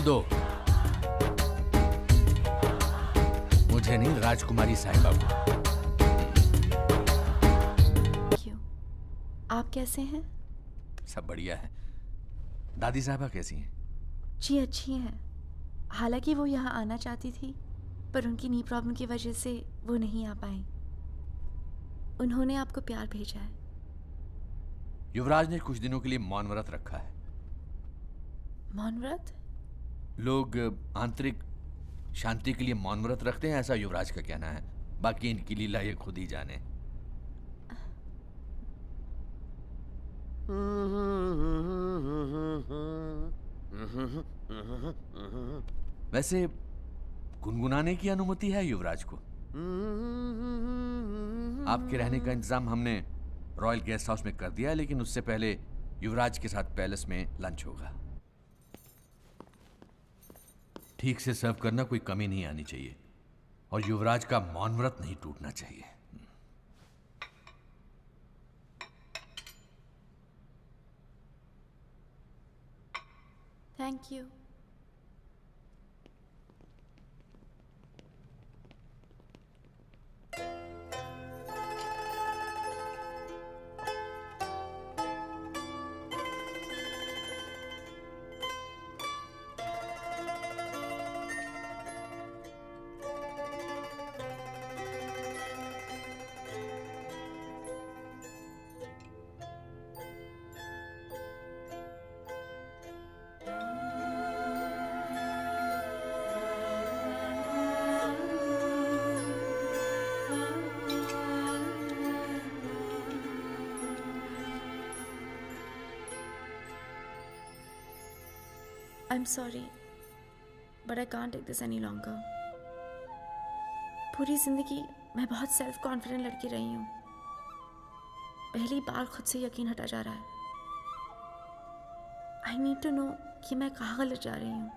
दो। मुझे नहीं, राजकुमारी साहिबा को। क्यों? आप कैसे हैं? सब बढ़िया है। दादी साहिबा कैसी हैं? जी अच्छी हैं। हालांकि वो यहाँ आना चाहती थी, पर उनकी नी प्रॉब्लम की वजह से वो नहीं आ पाई। उन्होंने आपको प्यार भेजा है। युवराज ने कुछ दिनों के लिए मौन व्रत रखा है। मौन व्रत? लोग आंतरिक शांति के लिए मौन व्रत रखते हैं, ऐसा युवराज का कहना है। बाकी इनकी लीला ये खुद ही जाने। वैसे गुनगुनाने की अनुमति है युवराज को। आपके रहने का इंतजाम हमने रॉयल गेस्ट हाउस में कर दिया है, लेकिन उससे पहले युवराज के साथ पैलेस में लंच होगा। ठीक से सर्व करना, कोई कमी नहीं आनी चाहिए, और युवराज का मौन व्रत नहीं टूटना चाहिए। Thank you. I'm sorry, but I can't take this any longer. पूरी जिंदगी मैं बहुत सेल्फ कॉन्फिडेंट लड़की रही हूँ। पहली बार खुद से यकीन हटा जा रहा है। I need to know कि मैं कहाँ गलत जा रही हूँ।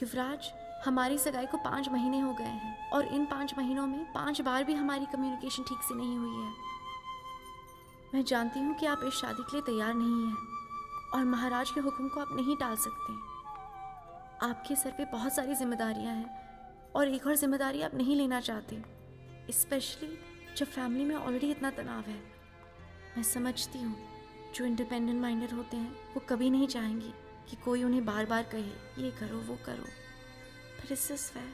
युवराज, हमारी सगाई को 5 महीने हो गए हैं, और इन 5 महीनों में 5 बार भी हमारी कम्युनिकेशन ठीक से नहीं हुई है। मैं जानती हूँ कि आप इस शादी के लिए तैयार नहीं हैं, और महाराज के हुक्म को आप नहीं टाल सकते। आपके सर पे बहुत सारी जिम्मेदारियाँ हैं, और एक और जिम्मेदारी आप नहीं लेना चाहते, स्पेशली जब फैमिली में ऑलरेडी इतना तनाव है। मैं समझती हूँ, जो इंडिपेंडेंट माइंडेड होते हैं वो कभी नहीं चाहेंगी कि कोई उन्हें बार बार कहे ये करो वो करो, पर इससे फेयर।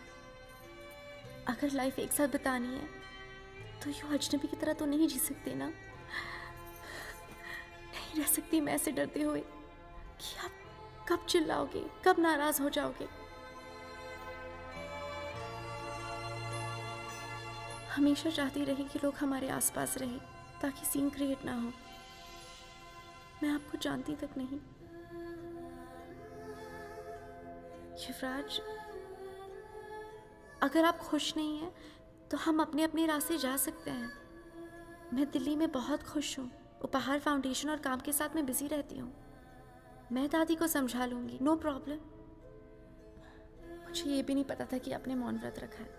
अगर लाइफ एक साथ बितानी है तो यूँ अजनबी की तरह तो नहीं जी सकते ना। नहीं रह सकती मैं ऐसे डरते हुए कि आप कब चिल्लाओगे, कब नाराज हो जाओगे। हमेशा चाहती रही कि लोग हमारे आसपास रहे ताकि सीन क्रिएट ना हो। मैं आपको जानती तक नहीं। युवराज, अगर आप खुश नहीं हैं तो हम अपने अपने रास्ते जा सकते हैं। मैं दिल्ली में बहुत खुश हूँ। उपहार फाउंडेशन और काम के साथ मैं बिजी रहती हूँ। मैं दादी को समझा लूंगी, नो प्रॉब्लम। मुझे ये भी नहीं पता था कि आपने मौन व्रत रखा है।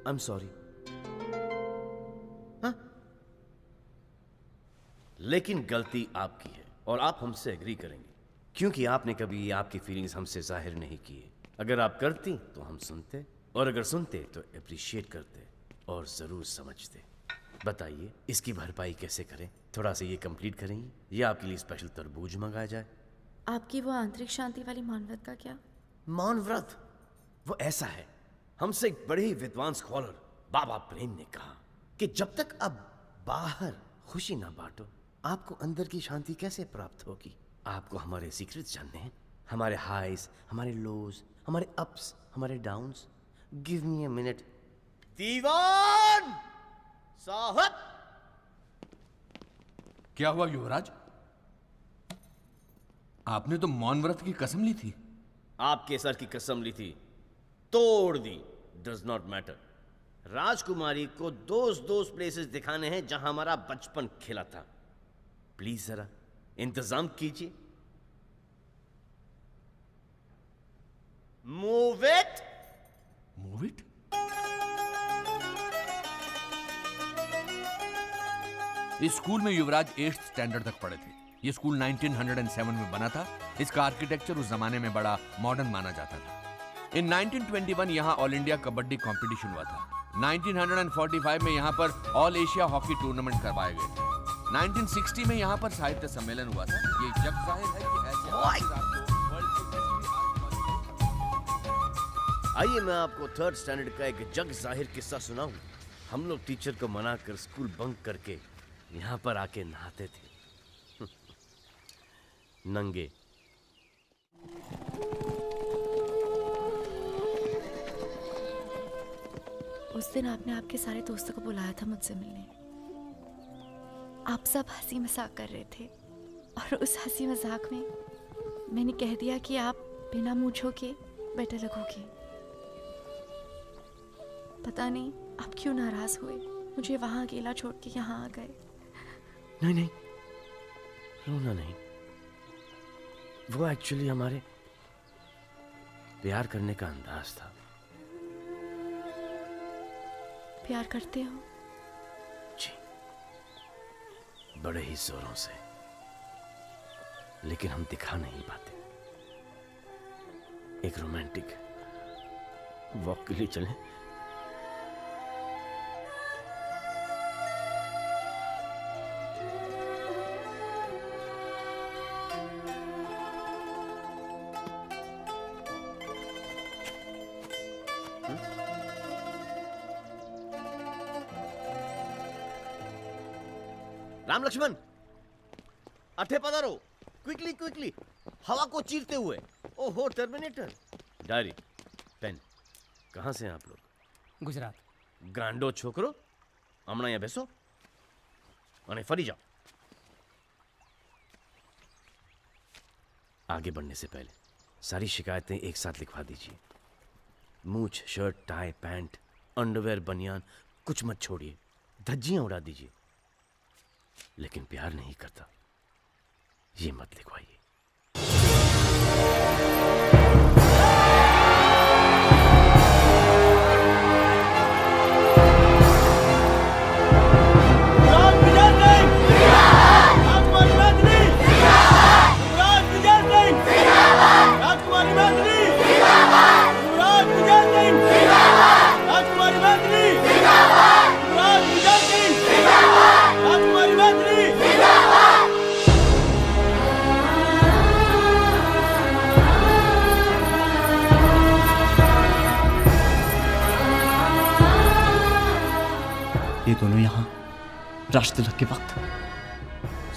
I'm sorry. हाँ? लेकिन गलती आपकी है, और आप हमसे एग्री करेंगे, क्योंकि आपने कभी आपकी फीलिंग्स हमसे जाहिर नहीं किए। अगर आप करती तो हम सुनते, और अगर सुनते तो अप्रिशिएट करते, और जरूर समझते। बताइए, इसकी भरपाई कैसे करें? थोड़ा सा ये कंप्लीट करेंगे, या आपके लिए स्पेशल तरबूज मंगाया जाए? आपकी वो आंतरिक शांति वाली मौन व्रत का क्या? मौन व्रत वो ऐसा है, हमसे एक बड़े ही विद्वान स्कॉलर बाबा प्रेम ने कहा कि जब तक आप बाहर खुशी ना बांटो, आपको अंदर की शांति कैसे प्राप्त होगी? आपको हमारे सीक्रेट्स जानने हैं, हमारे हाइज, हमारे लोज, हमारे अप्स, हमारे downs. Give me a minute. Diwan साहब! क्या हुआ युवराज? आपने तो मौन व्रत की कसम ली थी। आपके सर की कसम ली थी, तोड़ दी। Does not matter. राजकुमारी को दोस्त प्लेसेस दिखाने हैं जहां हमारा बचपन खेला था। प्लीज जरा इंतजाम कीजिए। Move it. Move it? इस स्कूल में युवराज 8th स्टैंडर्ड तक पढ़े थे। ये स्कूल 1907 में बना था। इसका आर्किटेक्चर उस जमाने में बड़ा मॉडर्न माना जाता था। इन 1921 यहाँ ऑल इंडिया कबड्डी कंपटीशन हुआ था। 1945 में यहाँ पर ऑल एशिया हॉकी टूर्नामेंट करवाए गए थे। 1960 में यहाँ पर साहित्य सम्मेलन हुआ था। ये जग जाहिर है कि ऐसे आइए मैं आपको 3rd स्टैंडर्ड का एक जग जाहिर किस्सा सुनाऊं। हम लोग टीचर को मना कर स्कूल बंक करके यहाँ पर आके नहाते थे नंगे। उस दिन आपने आपके सारे दोस्तों को बुलाया था मुझसे मिलने। आप सब हंसी मजाक कर रहे थे और उस हंसी मजाक में मैंने कह दिया कि आप बिना मूंछों के बेटर लगोगे। पता नहीं आप क्यों नाराज हुए, मुझे वहां अकेला छोड़ के यहाँ आ गए। नहीं नहीं, रोना नहीं। वो एक्चुअली हमारे प्यार करने का अंदाज था। प्यार करते हो? जी, बड़े ही जोरों से, लेकिन हम दिखा नहीं पाते। एक रोमांटिक वॉक के लिए चलें? राम लक्ष्मण, अठे पधारो, क्विकली क्विकली, हवा को चीरते हुए। ओहो टर्मिनेटर। Diary, pen. कहां से हैं आप लोग? गुजरात। गांडो छोकरो, हमना यहाँ बेसो और फरी जाओ। आगे बढ़ने से पहले सारी शिकायतें एक साथ लिखवा दीजिए। मूछ, शर्ट, टाई, पैंट, अंडरवेयर, बनियान, कुछ मत छोड़िए। धज्जियां उड़ा दीजिए, लेकिन प्यार नहीं करता ये मत लिखवाइए। ये दोनों यहाँ राष्ट्र तिलक के वक्त।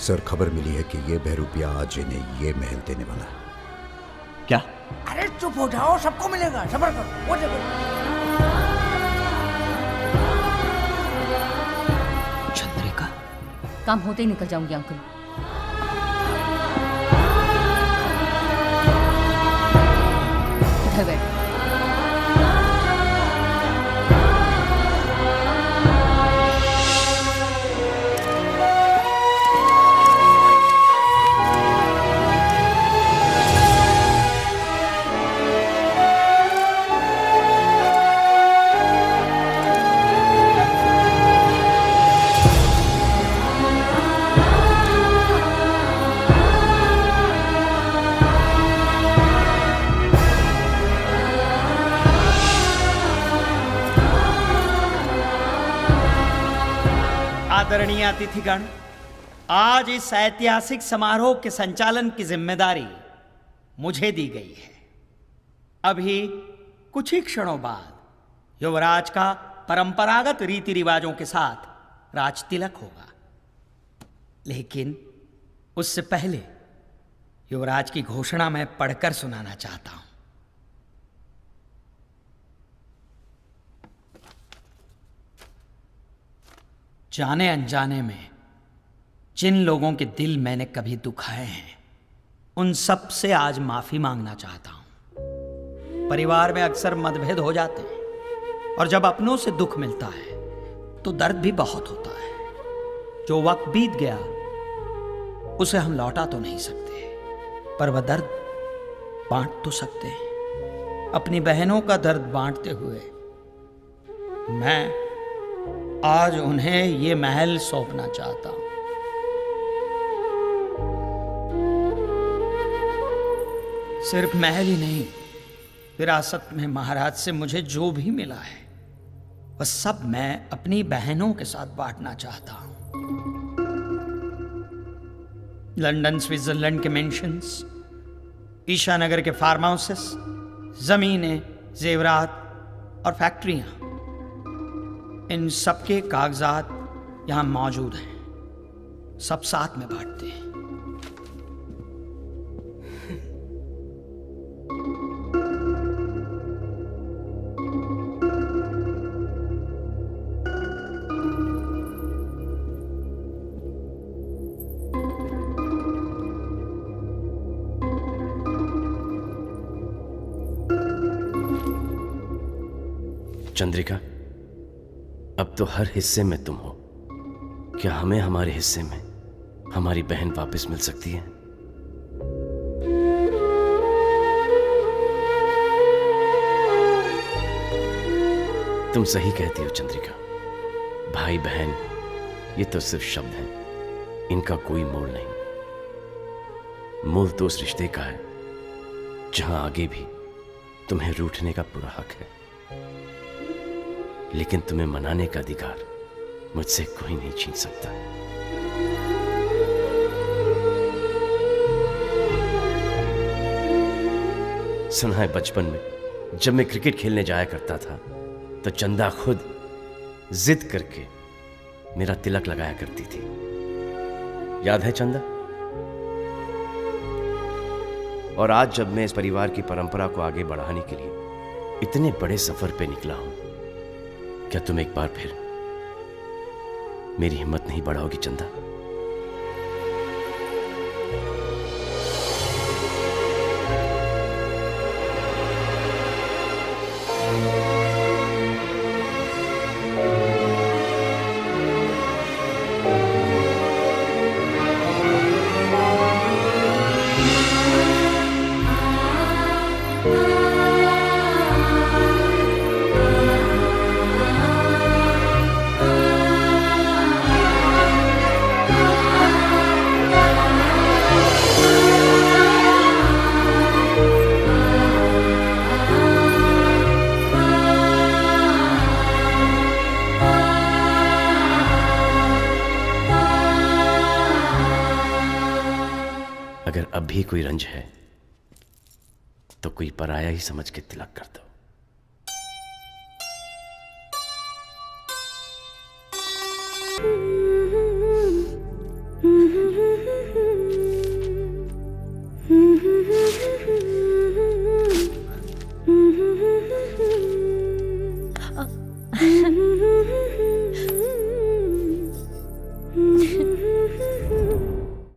सर, खबर मिली है कि ये बहरूपिया आज इन्हें ये महल देने वाला है। क्या? अरे चुप हो जाओ, सबको मिलेगा, सब्र करो, वो देखो। चंद्रिका, काम होते ही निकल जाऊंगी अंकल। इधर बैठ। आदरणीय अतिथिगण, आज इस ऐतिहासिक समारोह के संचालन की जिम्मेदारी मुझे दी गई है। अभी कुछ ही क्षणों बाद युवराज का परंपरागत रीति रिवाजों के साथ राज तिलक होगा, लेकिन उससे पहले युवराज की घोषणा मैं पढ़कर सुनाना चाहता हूं। जाने अनजाने में जिन लोगों के दिल मैंने कभी दुखाए हैं, उन सब से आज माफी मांगना चाहता हूं। परिवार में अक्सर मतभेद हो जाते हैं और जब अपनों से दुख मिलता है तो दर्द भी बहुत होता है। जो वक्त बीत गया उसे हम लौटा तो नहीं सकते, पर वह दर्द बांट तो सकते हैं। अपनी बहनों का दर्द बांटते हुए मैं आज उन्हें ये महल सौंपना चाहता हूं। सिर्फ महल ही नहीं, विरासत में महाराज से मुझे जो भी मिला है वह सब मैं अपनी बहनों के साथ बांटना चाहता हूं। लंदन स्विट्जरलैंड के मेंशंस, ईशानगर के फार्म हाउसेस, जमीनें, जेवरात और फैक्ट्रियां, इन सबके कागजात यहां मौजूद हैं। सब साथ में बांटते हैं। चंद्रिका, अब तो हर हिस्से में तुम हो। क्या हमें हमारे हिस्से में हमारी बहन वापस मिल सकती है? तुम सही कहती हो चंद्रिका। भाई बहन ये तो सिर्फ शब्द हैं, इनका कोई मोल नहीं। मूल तो उस रिश्ते का है जहां आगे भी तुम्हें रूठने का पूरा हक है, लेकिन तुम्हें मनाने का अधिकार मुझसे कोई नहीं छीन सकता। सुना है बचपन में जब मैं क्रिकेट खेलने जाया करता था तो चंदा खुद जिद करके मेरा तिलक लगाया करती थी। याद है चंदा? और आज जब मैं इस परिवार की परंपरा को आगे बढ़ाने के लिए इतने बड़े सफर पे निकला हूं, क्या तुम एक बार फिर मेरी हिम्मत नहीं बढ़ाओगी चंदा? अगर अब भी कोई रंज है तो कोई पराया ही समझ के तिलक कर दो।